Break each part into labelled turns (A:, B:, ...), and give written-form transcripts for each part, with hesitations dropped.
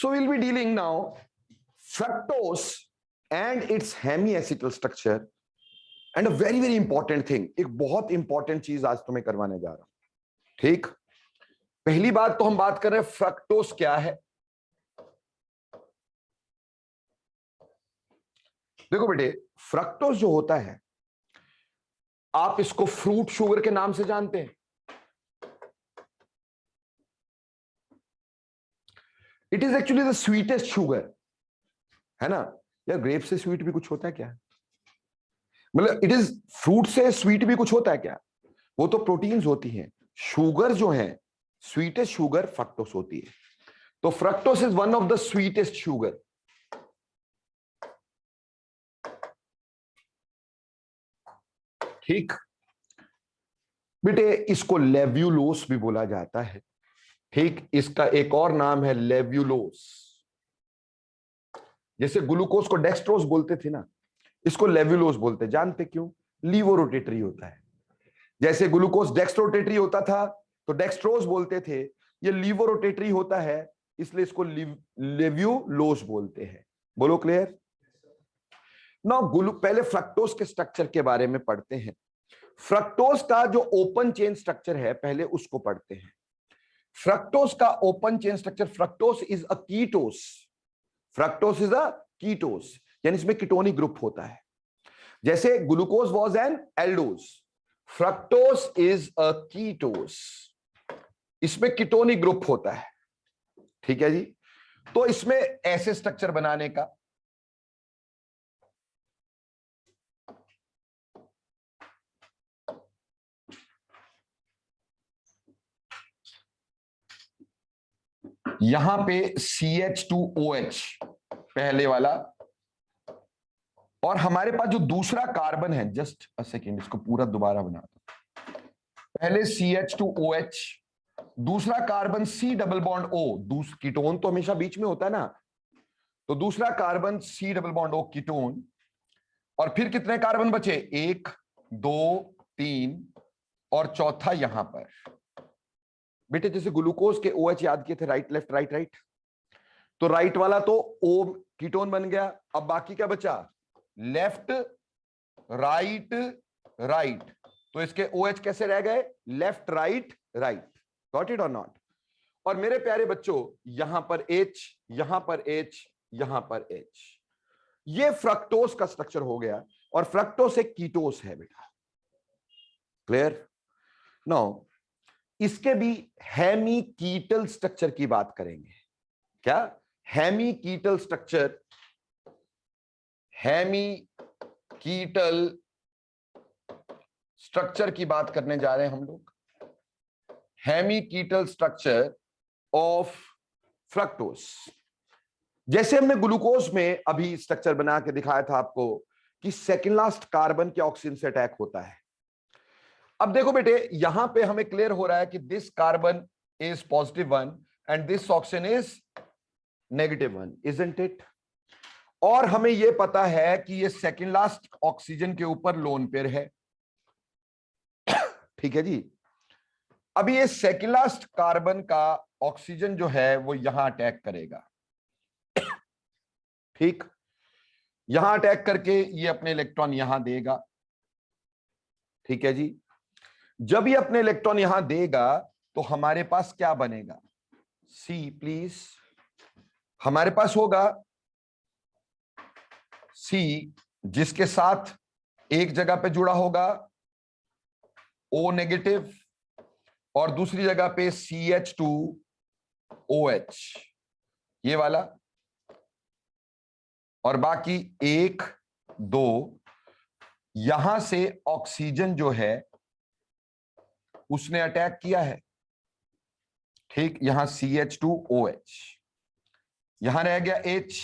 A: So we'll be dealing now fructose and its hemiacetal structure, and a very very important thing, एक बहुत important चीज आज तुम्हें करवाने जा रहा हूं। ठीक, पहली बात तो हम बात कर रहे हैं फ्रक्टोज क्या है। देखो बेटे, फ्रक्टोज जो होता है, आप इसको फ्रूट शुगर के नाम से जानते हैं। It is actually the sweetest sugar, है ना यार। ग्रेप से स्वीट भी कुछ होता है क्या? मतलब इट इज फ्रूट से स्वीट भी कुछ होता है क्या? वो तो प्रोटीन्स होती हैं। शुगर जो है, स्वीटेस्ट शुगर फ्रक्टोस होती है। तो fructose is one of the sweetest sugar. ठीक बेटे, इसको लेव्युलोस भी बोला जाता है। ठीक, इसका एक और नाम है लेव्युलोस। जैसे ग्लूकोज को डेक्सट्रोज बोलते थे ना, इसको लेव्युलोस बोलते। जानते क्यों? लीवो रोटेटरी होता है। जैसे ग्लूकोज डेक्स्ट्रोटेटरी होता था तो डेक्सट्रोज बोलते थे, ये लीवो रोटेटरी होता है इसलिए इसको लेव्युलोस बोलते हैं। बोलो क्लियर? ना पहले फ्रक्टोज के स्ट्रक्चर के बारे में पढ़ते हैं। फ्रक्टोज का जो ओपन चेन स्ट्रक्चर है पहले उसको पढ़ते हैं। फ्रक्टोज का open chain structure, fructose is a ketose. Fructose is a ketose, यानी इसमें कीटोनिक ग्रुप होता है। जैसे glucose was an aldose, fructose is a ketose, इसमें कीटोनिक ग्रुप होता है। ठीक है जी। तो इसमें ऐसे स्ट्रक्चर बनाने का, यहां पे CH2OH पहले वाला, और हमारे पास जो दूसरा कार्बन है, जस्ट अ सेकेंड, इसको पूरा दोबारा बना दो। पहले CH2OH, दूसरा carbon C double bond O, ketone तो हमेशा बीच में होता है ना, तो दूसरा carbon C double bond O ketone. और फिर कितने कार्बन बचे? 1 2 3, और चौथा यहां पर। बेटे जैसे ग्लूकोज के OH याद किए थे, राइट लेफ्ट राइट राइट, तो राइट वाला तो O कीटोन बन गया। अब बाकी क्या बचा? लेफ्ट राइट राइट, तो इसके OH कैसे रह गए? Left right right. Got it और नॉट? और मेरे प्यारे बच्चों, यहां पर H, यहां पर H, यहां पर H, ये फ्रक्टोज का स्ट्रक्चर हो गया। और फ्रक्टोज एक कीटोस है बेटा। क्लियर? नाउ इसके भी हेमीकीटल स्ट्रक्चर की बात करेंगे। क्या? हेमीकीटल स्ट्रक्चर, हेमीकीटल स्ट्रक्चर की बात करने जा रहे हैं हम लोग। हेमीकीटल स्ट्रक्चर ऑफ फ्रक्टोज। जैसे हमने ग्लूकोज में अभी स्ट्रक्चर बना के दिखाया था आपको कि सेकंड लास्ट कार्बन के ऑक्सीजन से अटैक होता है। अब देखो बेटे, यहां पे हमें क्लियर हो रहा है कि this carbon is +1 and this oxygen is -1, isn't it? और हमें यह पता है कि ये सेकंड लास्ट ऑक्सीजन के ऊपर लोन पेयर है। ठीक है जी। अभी ये सेकंड लास्ट कार्बन का ऑक्सीजन जो है वो यहां अटैक करेगा। ठीक, यहां अटैक करके ये अपने इलेक्ट्रॉन यहां देगा। ठीक है जी। जब ये अपने इलेक्ट्रॉन यहां देगा तो हमारे पास क्या बनेगा? सी प्लीज, हमारे पास होगा सी, जिसके साथ एक जगह पे जुड़ा होगा O नेगेटिव और दूसरी जगह पे CH2OH, ये वाला। और बाकी 1 2, यहां से ऑक्सीजन जो है उसने अटैक किया है। ठीक, यहां CH2OH, यहां रह गया H,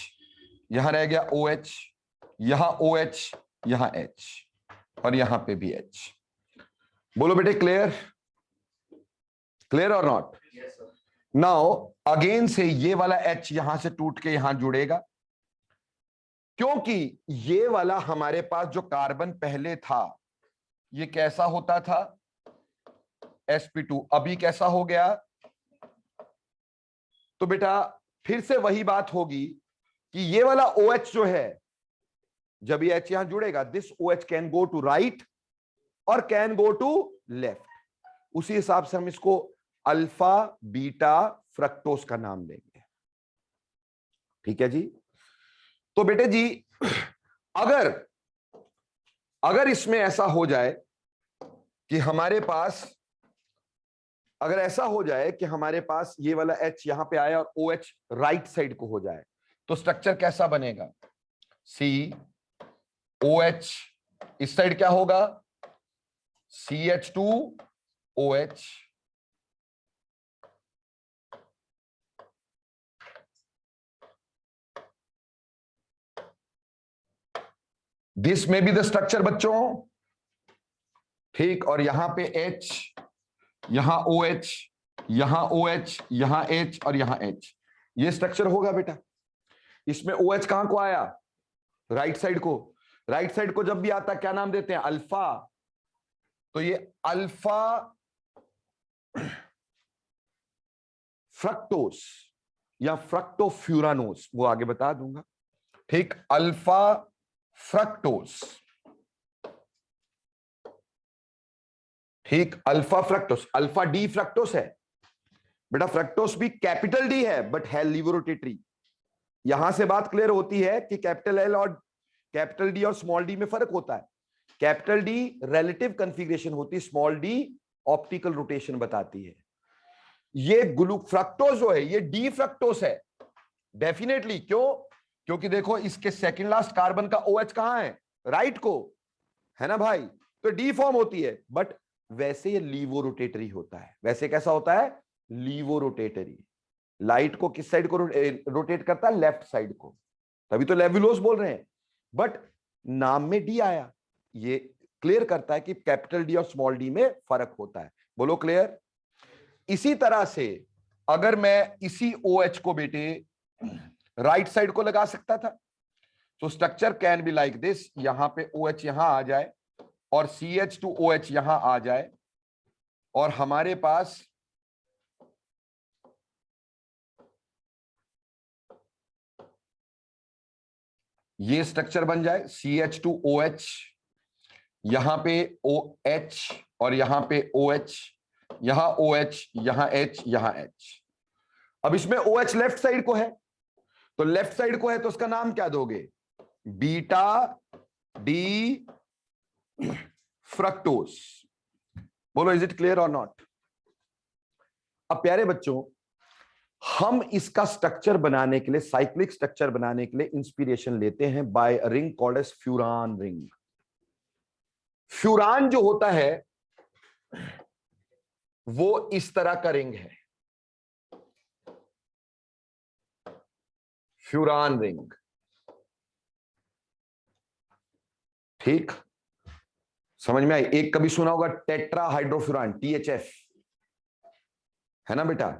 A: यहां रह गया OH, यहां OH, यहां H, और यहां पे भी H। बोलो बेटे क्लियर? क्लियर और नॉट? नाउ अगेन से ये वाला H यहां से टूट के यहां जुड़ेगा, क्योंकि ये वाला हमारे पास जो कार्बन पहले था ये कैसा होता था? sp2, अभी कैसा हो गया? तो बेटा फिर से वही बात होगी कि ये वाला OH जो है, जब ये H यहां जुड़ेगा, this OH can go to right और कैन गो टू लेफ्ट। उसी हिसाब से हम इसको अल्फा बीटा फ्रक्टोज का नाम देंगे। ठीक है जी। तो बेटे जी, अगर अगर इसमें ऐसा हो जाए कि हमारे पास, अगर ऐसा हो जाए कि हमारे पास ये वाला H यहां पे आया और OH राइट साइड को हो जाए, तो स्ट्रक्चर कैसा बनेगा? COH, इस साइड क्या होगा? CH2OH, दिस में बी द स्ट्रक्चर बच्चों। ठीक, और यहां पे H, यहां OH, यहां OH, यहां H और यहां H, ये स्ट्रक्चर होगा बेटा। इसमें OH कहां को आया? राइट साइड को। राइट साइड को जब भी आता क्या नाम देते हैं? अल्फा। तो ये अल्फा फ्रक्टोस या फ्रक्टोफ्यूरानोस, वो आगे बता दूंगा। ठीक, अल्फा फ्रक्टोस। ठीक, alpha fructose, alpha D fructose है बेटा। फ्रक्टोस भी कैपिटल डी है बट है लीवोरोटेटरी। यहां से बात क्लियर होती है कि कैपिटल एल और कैपिटल डी और स्मॉल डी में फर्क होता है। कैपिटल डी रिलेटिव कॉन्फ़िगरेशन होती है, स्मॉल डी ऑप्टिकल रोटेशन बताती है। ये फ्रक्टोस जो है ये डी फ्रक्टोस है डेफिनेटली। क्यों? क्योंकि देखो इसके सेकंड लास्ट कार्बन का OH कहां है? राइट को, है ना भाई? तो डी फॉर्म होती है, बट वैसे ये लीवो रोटेटरी होता है। वैसे कैसा होता है? लीवो रोटेटरी। लाइट को किस साइड को रोटेट करता है? लेफ्ट साइड को, तभी तो लेवुलोस बोल रहे हैं। बट नाम में डी आया, ये क्लियर करता है कि कैपिटल डी और स्मॉल डी में फर्क होता है। बोलो क्लियर? इसी तरह से अगर मैं इसी OH को बेटे राइट साइड को लगा सकता था, तो structure can be like this. यहां पे OH यहां आ जाए और CH2OH यहां आ जाए और हमारे पास ये स्ट्रक्चर बन जाए। CH2OH, यहां पे OH और यहां पे OH, यहां OH, यहां H, यहां H। अब इसमें OH लेफ्ट साइड को है, तो लेफ्ट साइड को है तो उसका नाम क्या दोगे? Beta D fructose. बोलो इज इट क्लियर और नॉट? अब प्यारे बच्चों, हम इसका स्ट्रक्चर बनाने के लिए, साइक्लिक स्ट्रक्चर बनाने के लिए इंस्पिरेशन लेते हैं by ring called as furan ring. Furan जो होता है वो इस तरह का रिंग है, फ्यूरान रिंग। ठीक, समझ में आई? एक कभी सुना होगा टेट्रा हाइड्रोफ्यूरान, THF, है ना बेटा?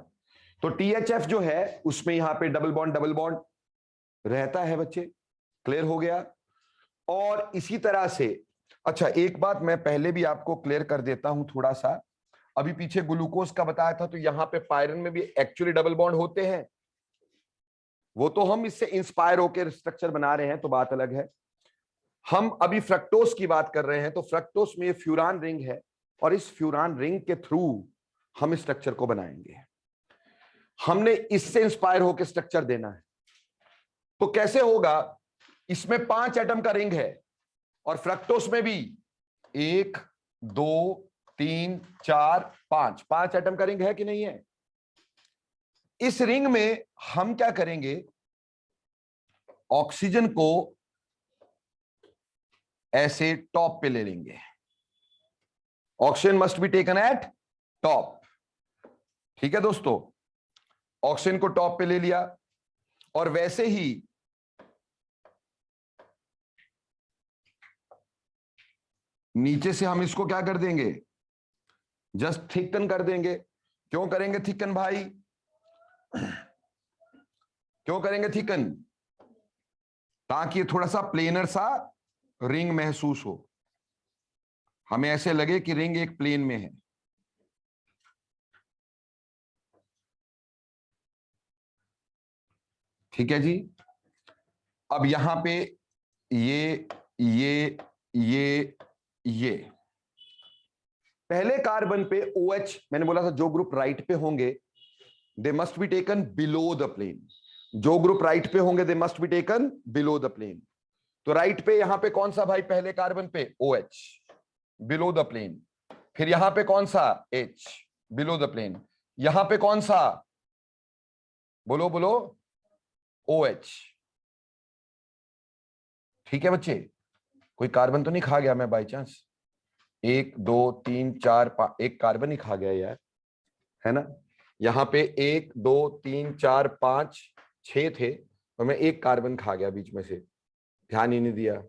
A: तो THF जो है उसमें यहां पे डबल बॉन्ड रहता है बच्चे। क्लियर हो गया? और इसी तरह से, अच्छा एक बात मैं पहले भी आपको क्लियर कर देता हूं थोड़ा सा। अभी पीछे ग्लूकोज का बताया था, तो यहां पे पायरन में भी एक्चुअली डबल बॉन्ड होते हैं। वो तो हम इससे इंस्पायर होकर स्ट्रक्चर बना रहे हैं, तो बात अलग है। हम अभी फ्रक्टोस की बात कर रहे हैं, तो फ्रक्टोस में फ्यूरान रिंग है और इस फ्यूरान रिंग के थ्रू हम इस स्ट्रक्चर को बनाएंगे। हमने इससे इंस्पायर होकर स्ट्रक्चर देना है। तो कैसे होगा? इसमें 5 एटम का रिंग है और फ्रक्टोस में भी 1 2 3 4 5 एटम का रिंग है कि नहीं है? इस रिंग में हम क्या करेंगे? ऑक्सीजन को ऐसे टॉप पे ले लेंगे। Oxygen must be taken at top. ठीक है दोस्तों, ऑक्सीजन को टॉप पे ले लिया और वैसे ही नीचे से हम इसको क्या कर देंगे? जस्ट थिकन कर देंगे। क्यों करेंगे थिकन भाई? क्यों करेंगे थिकन? ताकि थोड़ा सा प्लेनर सा रिंग महसूस हो, हमें ऐसे लगे कि रिंग एक प्लेन में है। ठीक है जी। अब यहां पे ये पहले कार्बन पे OH, मैंने बोला था जो ग्रुप राइट पे होंगे they must be taken below the plane. जो ग्रुप राइट पे होंगे they must be taken below the plane. तो राइट पे यहां पे कौन सा भाई, पहले कार्बन पे OH बिलो द प्लेन। फिर यहां पे कौन सा, H बिलो द प्लेन। यहां पे कौन सा, बोलो बोलो, OH। ठीक है बच्चे, कोई कार्बन तो नहीं खा गया मैं बाई चांस? 1 2 3 4 5, एक कार्बन ही खा गया यार, है ना। यहां पे 1 2 3 4 5 6 थे और मैं एक कार्बन खा गया बीच में से, ध्यान ही नहीं दिया।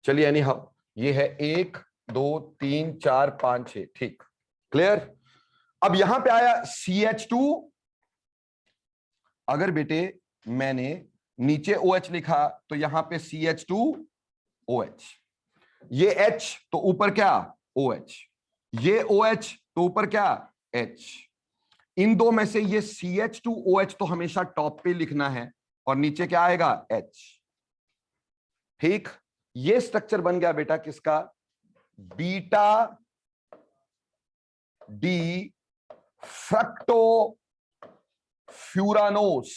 A: चलिए यानी हाँ, ये है 1 2 3 4 5 6, ठीक, क्लियर। अब यहां पे आया CH2। अगर बेटे मैंने नीचे OH लिखा तो यहां पे CH2OH, ये H तो ऊपर क्या OH, ये OH तो ऊपर क्या H। इन दो में से ये CH2OH तो हमेशा टॉप पे लिखना है और नीचे क्या आएगा H। ठीक, ये स्ट्रक्चर बन गया बेटा किसका, beta D fructofuranose.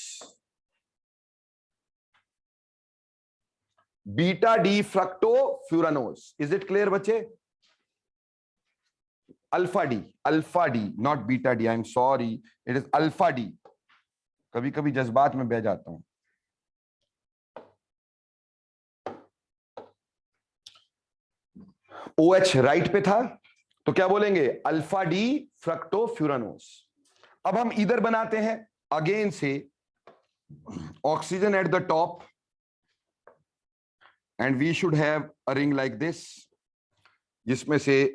A: Beta D fructofuranose, is it clear बच्चे? Alpha D, not beta D, I am sorry, it is alpha D. कभी कभी जज्बात में बह जाता हूं। OH राइट पे था तो क्या बोलेंगे, अल्फा डी फ्रक्टो फ्यूरानोस। अब हम इधर बनाते हैं अगेन से oxygen at the top and we should have a ring like this, जिसमें से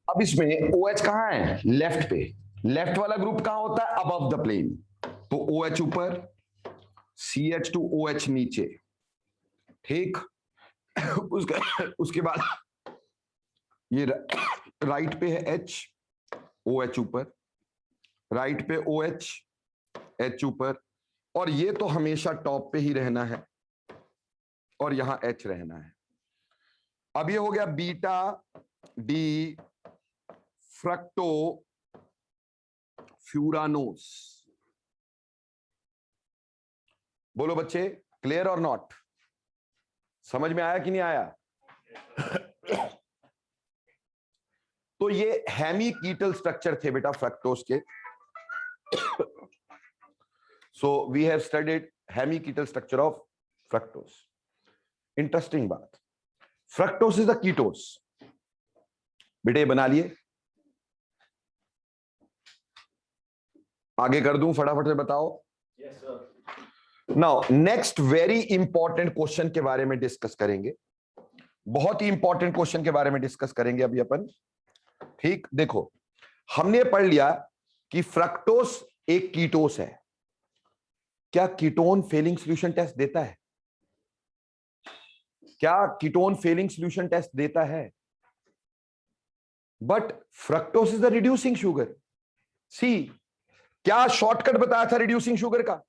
A: अब इसमें OH कहां है, लेफ्ट पे। लेफ्ट वाला ग्रुप कहां होता है, अबव द प्लेन। तो OH ऊपर, CH2OH नीचे, ठीक। उसके बाद ये राइट पे है H, OH ऊपर, राइट पे OH, H ऊपर, और ये तो हमेशा टॉप पे ही रहना है और यहां H रहना है। अब ये हो गया बीटा डी फ्रक्टो फ्यूरानोस। बोलो बच्चे, क्लियर और नॉट? समझ में आया कि नहीं आया? तो ये हेमीकीटल स्ट्रक्चर थे बेटा फ्रक्टोज के। So we have studied hemiketal structure of fructose. Interesting बात, फ्रक्टोज इज द कीटोस। बेटे बना लिए, आगे कर दूं फटाफट से बताओ। Now next very important question के बारे में डिस्कस करेंगे, बहुत ही इंपॉर्टेंट क्वेश्चन के बारे में डिस्कस करेंगे अभी अपन। ठीक, देखो हमने पढ़ लिया कि फ्रक्टोज एक कीटोस है। क्या कीटोन फेलिंग सॉल्यूशन टेस्ट देता है? क्या कीटोन फेलिंग सॉल्यूशन टेस्ट देता है? But fructose is the reducing sugar. See, क्या शॉर्टकट बताया था रिड्यूसिंग शुगर का?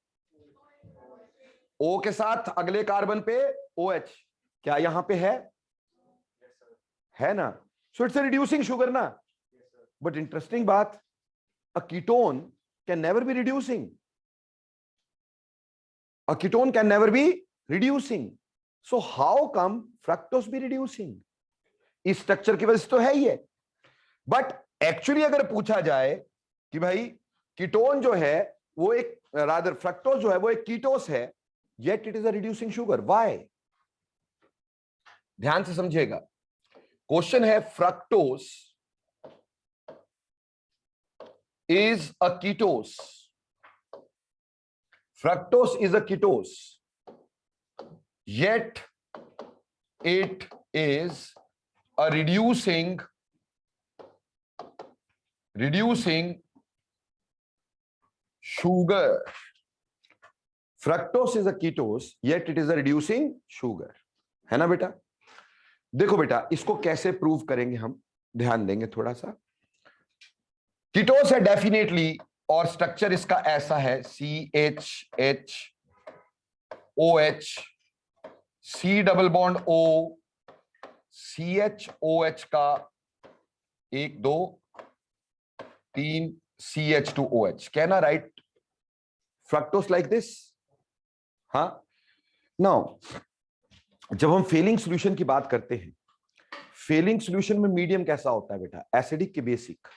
A: O के साथ अगले कार्बन पे OH, क्या यहां पे है ना? So it's a reducing sugar ना। बट इंटरेस्टिंग बात, a ketone can never be reducing, a ketone can never be reducing. So how come fructose be reducing? इस स्ट्रक्चर की वजह से तो है ही है। बट एक्चुअली अगर पूछा जाए कि भाई कीटोन जो है वो एक, रादर फ्रक्टोज जो है वो एक कीटोस है, yet it is a reducing sugar. Why? ध्यान से समझिएगा, क्वेश्चन है fructose is a ketose. Fructose is a ketose, yet it is a reducing reducing sugar. Fructose is a ketose, yet it is a reducing sugar. है ना बेटा? देखो बेटा, इसको कैसे प्रूव करेंगे हम, ध्यान देंगे थोड़ा सा. कीटोस है डेफिनेटली, और स्ट्रक्चर इसका ऐसा है, CHH OH, C double bond O, CHOH का 1 2 3 CH2OH. कहना राइट? Fructose like this. हाँ. नाउ जब हम फेलिंग सॉल्यूशन की बात करते हैं, फेलिंग सॉल्यूशन में मीडियम कैसा होता है बेटा? एसिडिक के बेसिक?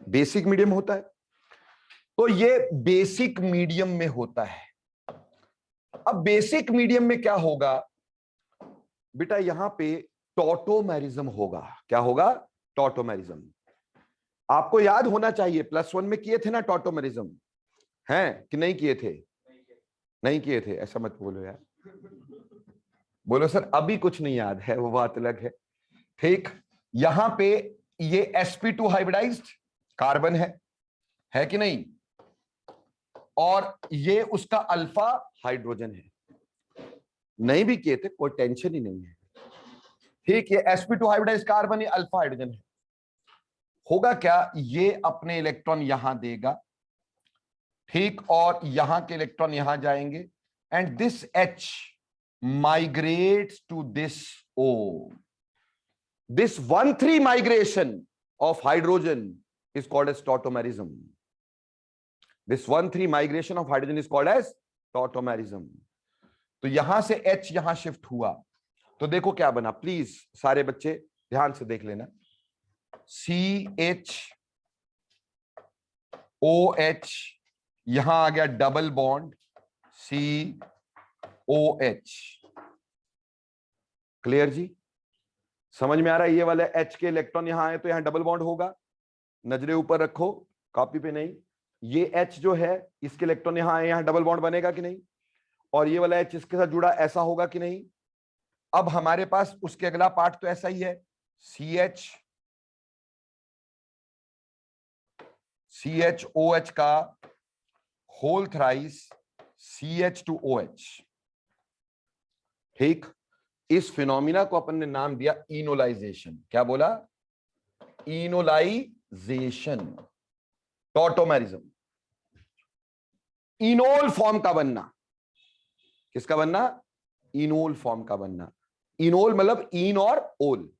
A: बेसिक मीडियम होता है. तो ये बेसिक मीडियम में होता है. अब बेसिक मीडियम में क्या होगा बेटा? यहां पे टॉटोमेरिज्म होगा. क्या होगा? टॉटोमेरिज्म. आपको याद होना चाहिए, +1 में किए थे ना टॉटोमेरिज्म, हैं कि नहीं किए थे? नहीं किए थे. ऐसा मत बोलो यार. बोलो सर अभी कुछ नहीं याद है, वो बात अलग है. ठीक. यहां पे ये sp2 हाइब्रिडाइज्ड कार्बन है कि नहीं? और ये उसका अल्फा हाइड्रोजन है. नहीं भी किए थे, कोई टेंशन ही नहीं है. ठीक. ये sp2 हाइब्रिडाइज्ड कार्बन, ये अल्फा हाइड्रोजन है. होगा क्या? ये अपने इलेक्ट्रॉन यहां देगा. ठीक. और यहां के इलेक्ट्रॉन यहां जाएंगे, and this H migrates to this O. This 1,3 migration of hydrogen is called as tautomerism. This 1,3 migration of hydrogen is called as tautomerism. तो यहां से H यहां शिफ्ट हुआ, तो देखो क्या बना. प्लीज सारे बच्चे ध्यान से देख लेना. CHOH यहां आ गया डबल बॉन्ड COH. क्लियर जी? समझ में आ रहा है? ये वाले H के इलेक्ट्रॉन यहां आए तो यहां डबल बॉन्ड होगा. नजरें ऊपर रखो, कॉपी पे नहीं. ये H जो है, इसके इलेक्ट्रॉन यहां आए, यहां डबल बॉन्ड बनेगा कि नहीं? और ये वाला H इसके साथ जुड़ा, ऐसा होगा कि नहीं? अब हमारे पास उसके अगला पार्ट तो ऐसा ही है, CHOH का होल थ्राइस CH2OH. ठीक. इस फिनोमिना को अपन ने नाम दिया इनोलाइजेशन. क्या बोला? इनोलाइजेशन. टॉटोमेरिज्म. इनोल फॉर्म का बनना. किसका बनना? इनोल फॉर्म का बनना. इनोल मतलब इन और ओल.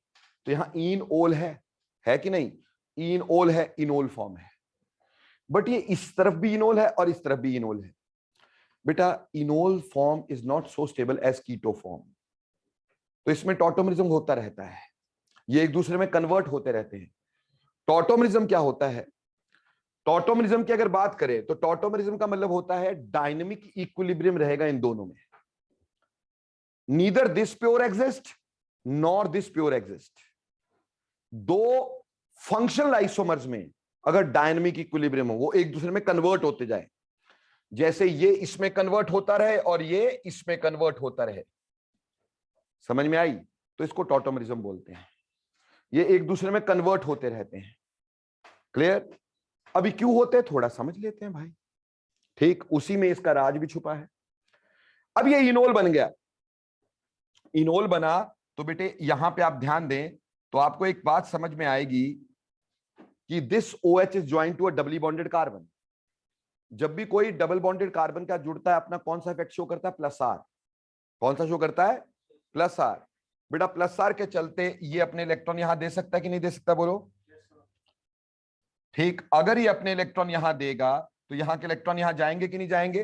A: तो यहां इन ओल है कि नहीं? इन ओल है, इनोल फॉर्म है. बट ये इस तरफ भी इनोल है और इस तरफ भी इनोल है. बेटा enol form is not so stable as keto form. तो इसमें टॉटोमेरिज्म होता रहता है. ये एक दूसरे में कन्वर्ट होते रहते हैं. टॉटोमेरिज्म क्या होता है? टॉटोमेरिज्म की अगर बात करें तो टॉटोमेरिज्म का मतलब होता है डायनेमिक इक्विलिब्रियम रहेगा इन दोनों में. Neither this pure exist nor this pure exist. दो फंक्शनल आइसोमर्स में अगर डायनेमिक इक्विलिब्रियम हो, वो एक दूसरे में कन्वर्ट होते जाए. जैसे ये इसमें कन्वर्ट होता रहे और ये इसमें कन्वर्ट होता रहे. समझ में आई? तो इसको टॉटोमेरिज्म बोलते हैं. ये एक दूसरे में कन्वर्ट होते रहते हैं. क्लियर? अभी क्यों होते हैं थोड़ा समझ लेते हैं भाई. ठीक. उसी में इसका राज भी छुपा है. अब ये इनोल बन गया. इनोल बना तो बेटे यहां पे आप ध्यान दें तो आपको एक बात समझ में आएगी कि this OH is joint to a doubly bonded carbon. जब भी कोई डबल बॉन्डेड कार्बन का जुड़ता है, अपना कौन सा इफेक्ट शो करता है? +R. कौन सा शो करता है? +R. बेटा +R के चलते ये अपने इलेक्ट्रॉन यहां दे सकता है कि नहीं दे सकता? बोलो. ठीक. अगर ये अपने इलेक्ट्रॉन यहां देगा तो यहां के इलेक्ट्रॉन यहां जाएंगे कि नहीं जाएंगे?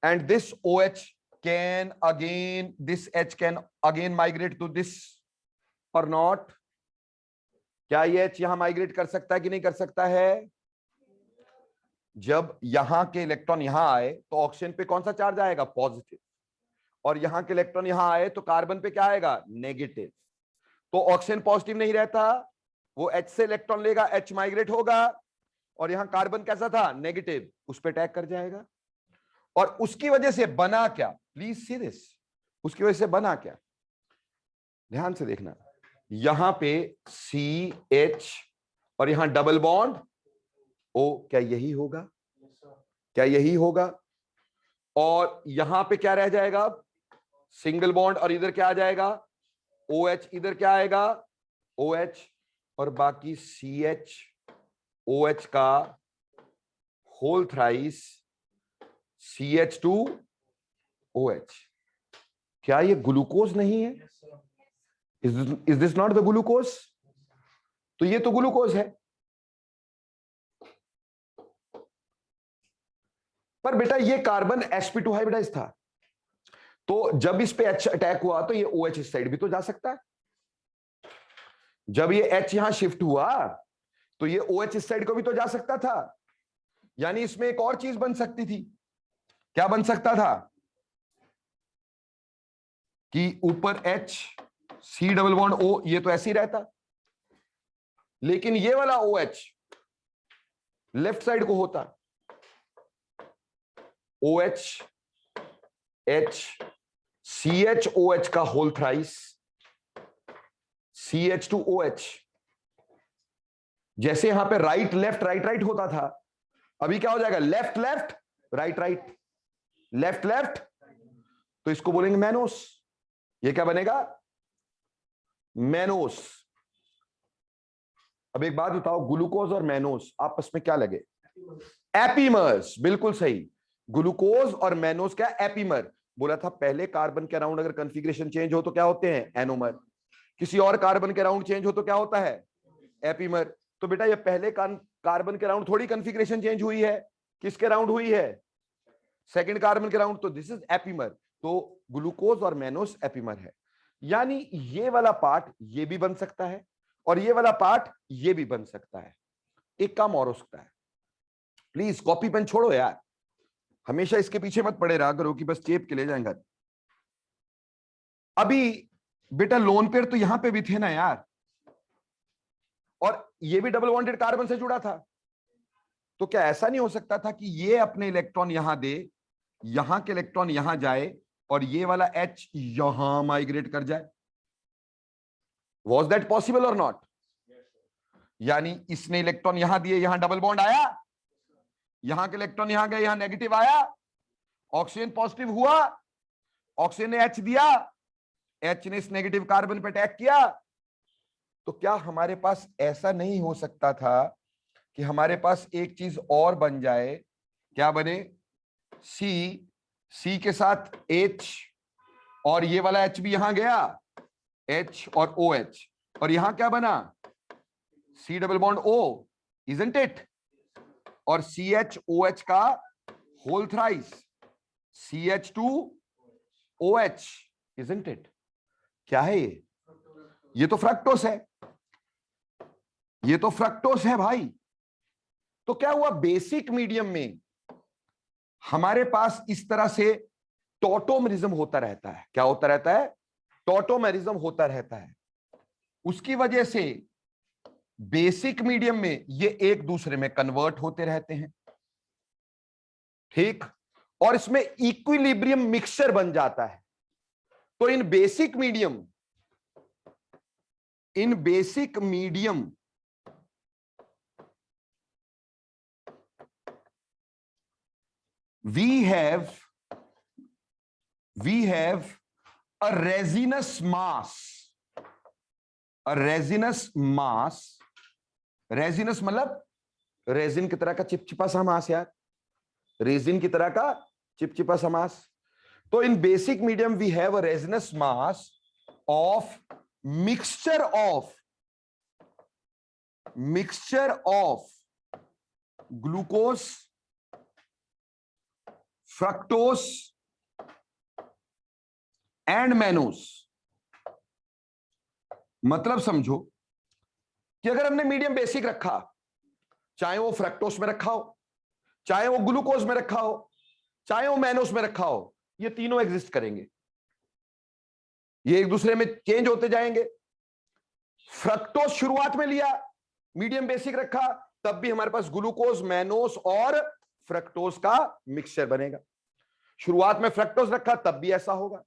A: And this OH can again, this H can again migrate to this और नॉट. क्या ये H यहां माइग्रेट कर सकता है कि नहीं कर सकता है? जब यहां के इलेक्ट्रॉन यहां आए तो ऑक्सीजन पे कौन सा चार्ज आएगा? पॉजिटिव. और यहां के इलेक्ट्रॉन यहां आए तो कार्बन पे क्या आएगा? नेगेटिव. तो ऑक्सीजन पॉजिटिव नहीं रहता, वो H से इलेक्ट्रॉन लेगा, H माइग्रेट होगा, और यहां कार्बन कैसा था? नेगेटिव. उस पर अटैक कर जाएगा. और उसकी वजह से बना क्या? Please see this. उसकी वजह से बना क्या? ध्यान से देखना. यहां पे CH और यहां डबल बॉन्ड ओ, क्या यही होगा? क्या यही होगा? और यहां पे क्या रह जाएगा? सिंगल बॉन्ड, और इधर क्या आ जाएगा? OH, इधर क्या आएगा? OH, और बाकी CH OH का होल थ्राइस CH2OH। क्या ये ग्लूकोज नहीं है? Is this not the glucose? तो ये तो ग्लूकोज है। पर बेटा ये कार्बन sp2 हाइब्रिडाइज था, तो जब इस पे H अटैक हुआ तो ये OH इस साइड भी तो जा सकता है। जब ये H यहां शिफ्ट हुआ तो ये OH इस साइड को भी तो जा सकता था। यानी इसमें एक और चीज बन सकती थी। क्या बन सकता था? कि ऊपर H C double bond O, ये तो ऐसे ही रहता, लेकिन ये वाला OH लेफ्ट साइड को होता। OH H CHOH का होल थ्राइस CH2OH। जैसे यहां पे राइट लेफ्ट राइट राइट होता था, अभी क्या हो जाएगा? Left left right right, left left, तो इसको बोलेंगे मैनोस। ये क्या बनेगा? मैनोस। अब एक बात बताओ, ग्लूकोज और मैनोस आपस में क्या लगे? एपीमर्स, बिल्कुल सही। ग्लूकोज और मैनोस क्या? एपीमर। बोला था पहले कार्बन के अराउंड अगर कॉन्फ़िगरेशन चेंज हो तो क्या होते हैं? एनोमर। किसी और कार्बन के अराउंड चेंज हो तो क्या होता है? एपीमर। तो बेटा ये पहले कार्बन के अराउंड थोड़ी कॉन्फ़िगरेशन चेंज हुई है, किसके अराउंड हुई है? सेकंड कार्बन के अराउंड, तो दिस इज एपीमर। तो ग्लूकोज और मैनोस एपीमर है। यानी ये वाला पार्ट ये भी बन सकता है और ये वाला पार्ट ये भी बन सकता है। एक काम और हो सकता है, प्लीज कॉपी पेन छोड़ो यार, हमेशा इसके पीछे मत पड़े रहा करो कि बस चेप के ले जाएंगे। अभी बेटा लोन पेयर तो यहां पे भी थे ना यार, और ये भी डबल बॉन्डेड कार्बन से जुड़ा था, तो क्या ऐसा नहीं हो सकता था कि ये अपने इलेक्ट्रॉन यहां दे, यहां के इलेक्ट्रॉन यहां जाए और ये वाला H यहां माइग्रेट कर जाए? वॉज दैट पॉसिबल और नॉट? यानी इसने इलेक्ट्रॉन यहां दिए, यहां डबल बॉन्ड आया, यहां के इलेक्ट्रॉन यहां गए, यहां नेगेटिव आया, ऑक्सीजन पॉजिटिव हुआ, ऑक्सीजन ने H दिया, H ने इस नेगेटिव कार्बन पे अटैक किया। तो क्या हमारे पास ऐसा नहीं हो सकता था कि हमारे पास एक चीज और बन जाए? क्या बने? C के साथ H, और ये वाला H भी यहां गया, H और OH, और यहां क्या बना? C double bond O, isn't it? और CHOH का whole thrice CH2OH, isn't it? क्या है ये? ये तो फ्रक्टोस है, ये तो फ्रक्टोस है भाई। तो क्या हुआ? बेसिक मीडियम में हमारे पास इस तरह से टॉटोमेरिज्म होता रहता है। क्या होता रहता है? टॉटोमेरिज्म होता रहता है। उसकी वजह से बेसिक मीडियम में ये एक दूसरे में कन्वर्ट होते रहते हैं, ठीक, और इसमें इक्विलिब्रियम मिक्सचर बन जाता है। तो in basic medium we have a resinous mass, resinous मतलब रेजिन की तरह का चिपचिपा सा मास यार, रेजिन की तरह का चिपचिपा सा मास। तो in basic medium we have a resinous mass of mixture of glucose, fructose and mannose. मतलब समझो कि अगर हमने मीडियम बेसिक रखा, चाहे वो फ्रक्टोस में रखा हो, चाहे वो ग्लूकोज में रखा हो, चाहे वो मैनोस में रखा हो, ये तीनों एग्जिस्ट करेंगे, ये एक दूसरे में चेंज होते जाएंगे। फ्रक्टोस शुरुआत में लिया, मीडियम बेसिक रखा, तब भी हमारे पास ग्लूकोज, मैनोस और फ्रक्टोस का मिक्सचर बनेगा। शुरुआत में फ्रक्टोस रखा तब भी ऐसा होगा,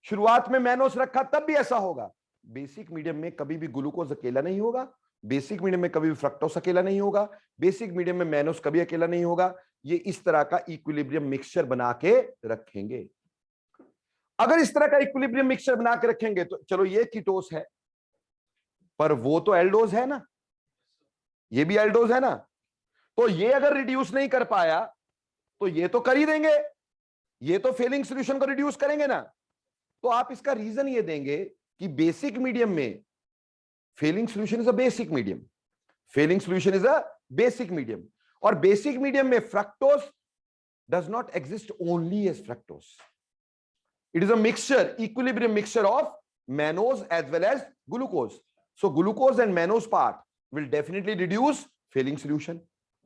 A: शुरुआत में मैनोस रखा तब भी ऐसा होगा। बेसिक मीडियम में कभी भी ग्लूकोज अकेला नहीं होगा, बेसिक मीडियम में कभी भी फ्रक्टोस अकेला नहीं होगा, बेसिक मीडियम में मैनोस कभी अकेला नहीं होगा। ये इस तरह का इक्विलिब्रियम मिक्सचर बना के रखेंगे। अगर इस तरह का इक्विलिब्रियम मिक्सचर बना के रखेंगे तो चलो ये कीटोस है, पर वो तो एल्डोज है ना, ये भी एल्डोज है ना, तो ये अगर रिड्यूस नहीं कर पाया तो ये तो कर ही देंगे, ये तो फेलिंग सॉल्यूशन को रिड्यूस करेंगे ना। तो आप इसका रीजन ये देंगे कि बेसिक मीडियम में Fehling solution is a basic medium, Fehling solution is a basic medium, और बेसिक मीडियम में fructose does not exist only as fructose, it is a mixture, equilibrium mixture of mannose as well as glucose. So glucose and mannose part will definitely reduce failing solution.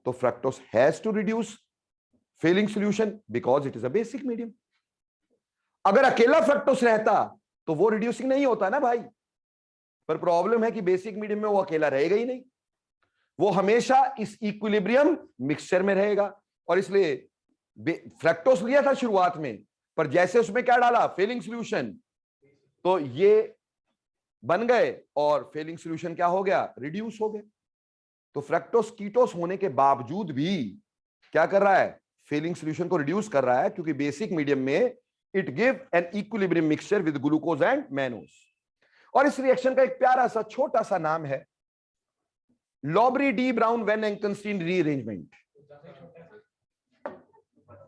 A: So fructose has to reduce failing solution because it is a basic medium. अगर अकेला fructose रहता तो वो reducing नहीं होता ना भाई, पर प्रॉब्लम है कि बेसिक मीडियम में वो अकेला रहेगा ही नहीं, वो हमेशा इस इक्विलिब्रियम मिक्सचर में रहेगा। और इसलिए फ्रक्टोस लिया था शुरुआत में, पर जैसे उसमें क्या डाला, फेलिंग सॉल्यूशन, तो ये बन गए और फेलिंग सॉल्यूशन क्या हो गया, रिड्यूस हो गए। तो फ्रक्टोस कीटोस होने के बावजूद भी क्या कर रहा है, फेलिंग सॉल्यूशन को रिड्यूस कर रहा है, क्योंकि बेसिक मीडियम में it give an equilibrium mixture with glucose and mannose. और इस रिएक्शन का एक प्यारा सा छोटा सा नाम है लॉबरी de Bruyn van Ekenstein rearrangement.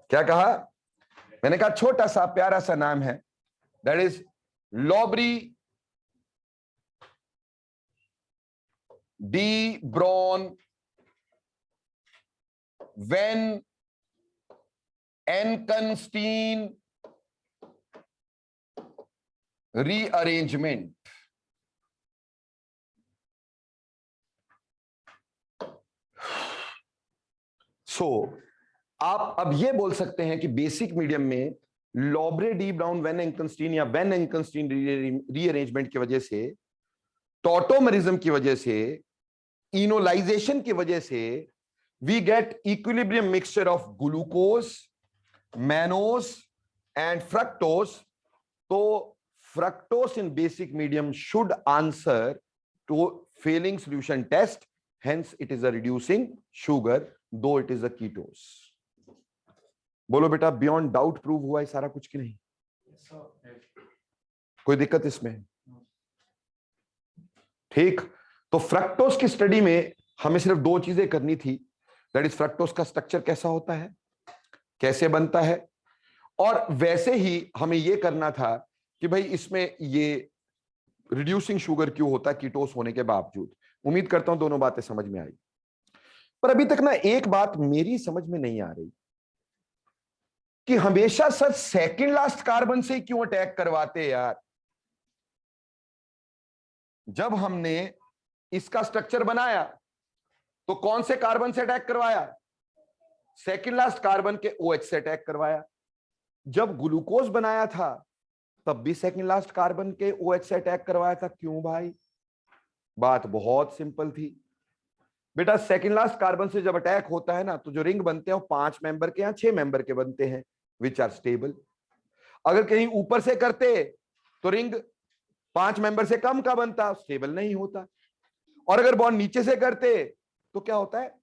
A: क्या कहा मैंने, कहा छोटा सा प्यारा सा नाम है, that is Lobry de Bruyn van Ekenstein rearrangement. आप अब ये बोल सकते हैं कि बेसिक मीडियम में लॉबरे डी ब्राउन वेन एंकनस्टीन या वेन एंकनस्टीन रीअरेंजमेंट की वजह से, टॉटोमरिज्म की वजह से, इनोलाइजेशन की वजह से we get equilibrium mixture of glucose, mannose and fructose. तो fructose in basic medium should answer to Fehling solution test, hence it is a reducing sugar though it is a ketose. बोलो बेटा, beyond doubt prove हुआ है सारा कुछ कि नहीं? कोई दिक्कत इसमें? ठीक, तो फ्रक्टोस की स्टडी में हमें सिर्फ दो चीजें करनी थी, दैट इज फ्रक्टोस का स्ट्रक्चर कैसा होता है, कैसे बनता है, और वैसे ही हमें यह करना था कि भाई इसमें ये रिड्यूसिंग शुगर क्यों होता है कीटोस होने के बावजूद। उम्मीद करता हूं दोनों बातें समझ में आई, पर अभी तक ना एक बात मेरी समझ में नहीं आ रही कि हमेशा सर सेकंड लास्ट कार्बन से क्यों अटैक करवाते यार। जब हमने इसका स्ट्रक्चर बनाया तो कौन से कार्बन से अटैक करवाया, सेकंड लास्ट कार्बन के OH से अटैक करवाया। जब ग्लूकोज बनाया था तब भी सेकंड लास्ट कार्बन के OH से अटैक करवाया था। क्यों भाई? बात बहुत सिंपल थी बेटा, सेकंड लास्ट कार्बन से जब अटैक होता है ना, तो जो रिंग बनते हैं वो 5 मेंबर के या 6 मेंबर के बनते हैं, विच आर स्टेबल। अगर कहीं ऊपर से करते तो रिंग 5 मेंबर से कम का बनता, स्टेबल नहीं होता। और अगर बॉन्ड नीचे से करते तो क्या होता है,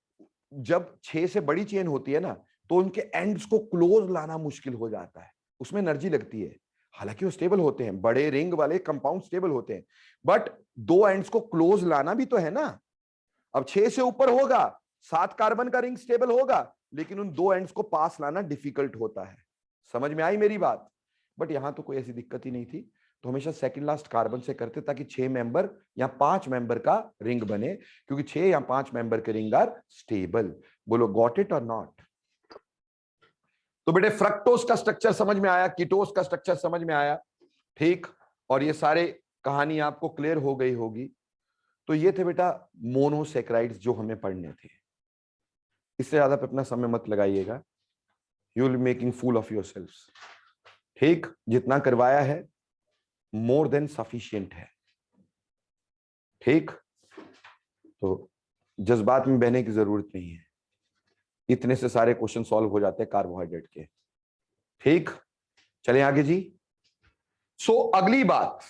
A: जब 6 से बड़ी चेन होती है ना, तो उनके एंड्स को क्लोज लाना मुश्किल हो जाता है, उसमें एनर्जी लगती है। हालांकि वो स्टेबल होते हैं, बड़े रिंग वाले कंपाउंड स्टेबल होते हैं, बट दो एंड्स को क्लोज लाना भी तो है ना। अब 6 से ऊपर होगा, 7 कार्बन का रिंग स्टेबल होगा, लेकिन उन दो एंड्स को पास लाना डिफिकल्ट होता है। समझ में आई मेरी बात? बट यहां तो कोई ऐसी दिक्कत ही नहीं थी, तो हमेशा सेकंड लास्ट कार्बन से करते ताकि 6 मेंबर या 5 मेंबर का रिंग बने, क्योंकि 6 या 5 मेंबर के रिंग आर स्टेबल। बोलो गॉट इट और नॉट? तो बेटे फ्रक्टोस का स्ट्रक्चर समझ में आया, कीटोस का स्ट्रक्चर समझ में आया, ठीक, और ये सारे कहानी आपको क्लियर हो गई होगी। तो ये थे बेटा मोनोसैकेराइड्स जो हमें पढ़ने थे। इससे ज्यादा पे अपना समय मत लगाइएगा, you will be making fool of yourselves. ठीक, जितना करवाया है मोर देन सफिशिएंट है। ठीक, तो जज्बात में बहने की जरूरत नहीं है, इतने से सारे क्वेश्चन सॉल्व हो जाते हैं कार्बोहाइड्रेट के। ठीक, चलें आगे जी। सो अगली बात